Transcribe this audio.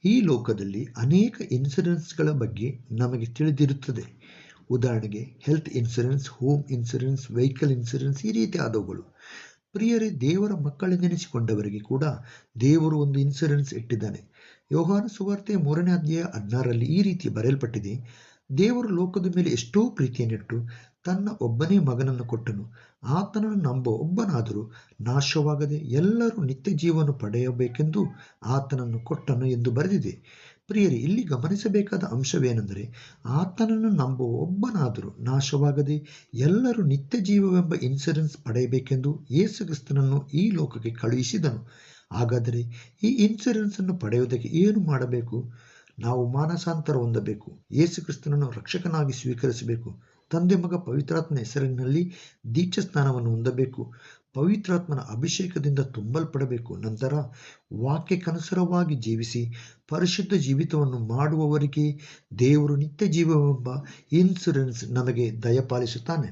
ಈ ಲೋಕದಲ್ಲಿ ಅನೇಕ ಇನ್ಶೂರೆನ್ಸ್ಗಳ ಬಗ್ಗೆ ನಮಗೆ ತಿಳಿದಿರುತ್ತದೆ. ಉದಾಹರಣೆಗೆ health insurance, home insurance, vehicle insurance ಈ ರೀತಿಯಾದವುಗಳು. ಪ್ರಿಯರೇ, ದೇವರ ಮಕ್ಕಳೆಂದೆನಿಸಿಕೊಂಡವರಿಗೆ ಕೂಡ ದೇವರು ಒಂದು ಇನ್ಶೂರೆನ್ಸ್ ಇಟ್ಟಿದ್ದಾನೆ. ಯೋಹಾನ ಸುವಾರ್ತೆ 3ನೇ ಅಧ್ಯಾಯ 16ರಲ್ಲಿ ಈ ರೀತಿ ಬರೆಯಲ್ಪಟ್ಟಿದೆ, ದೇವರು ಲೋಕದ ಮೇಲೆ ಎಷ್ಟೋ ಪ್ರೀತಿಯನ್ನಿಟ್ಟು ತನ್ನ ಒಬ್ಬನೇ ಮಗನನ್ನು ಕೊಟ್ಟನು. ಆತನನ್ನು ನಂಬುವ ಒಬ್ಬನಾದರೂ ನಾಶವಾಗದೆ ಎಲ್ಲರೂ ನಿತ್ಯ ಜೀವನ ಪಡೆಯಬೇಕೆಂದು ಆತನನ್ನು ಕೊಟ್ಟನು ಎಂದು ಬರೆದಿದೆ. ಪ್ರಿಯರೇ, ಇಲ್ಲಿ ಗಮನಿಸಬೇಕಾದ ಅಂಶವೇನೆಂದರೆ, ಆತನನ್ನು ನಂಬುವ ಒಬ್ಬನಾದರೂ ನಾಶವಾಗದೆ ಎಲ್ಲರೂ ನಿತ್ಯ ಜೀವವೆಂಬ ಇನ್ಶೂರೆನ್ಸ್ ಪಡೆಯಬೇಕೆಂದು ಯೇಸು ಕ್ರಿಸ್ತನನ್ನು ಈ ಲೋಕಕ್ಕೆ ಕಳುಹಿಸಿದನು. ಹಾಗಾದರೆ ಈ ಇನ್ಶೂರೆನ್ಸ್ ಅನ್ನು ಪಡೆಯುವುದಕ್ಕೆ ಏನು ಮಾಡಬೇಕು? ನಾವು ಮಾನಸಾಂತರ ಹೊಂದಬೇಕು, ಯೇಸು ಕ್ರಿಸ್ತನನ್ನು ರಕ್ಷಕನಾಗಿ ಸ್ವೀಕರಿಸಬೇಕು, ತಂದೆ ಮಗ ಪವಿತ್ರಾತ್ಮನ ಹೆಸರಿನಲ್ಲಿ ದೀಕ್ಷಾ ಸ್ನಾನವನ್ನು ಹೊಂದಬೇಕು, ಪವಿತ್ರಾತ್ಮನ ಅಭಿಷೇಕದಿಂದ ತುಂಬಲ್ಪಡಬೇಕು. ನಂತರ ವಾಕ್ಯಕ್ಕನುಸಾರವಾಗಿ ಜೀವಿಸಿ ಪರಿಶುದ್ಧ ಜೀವಿತವನ್ನು ಮಾಡುವವರಿಗೆ ದೇವರು ನಿತ್ಯ ಜೀವವೆಂಬ ಇನ್ಶೂರೆನ್ಸ್ ನಮಗೆ ದಯಪಾಲಿಸುತ್ತಾನೆ.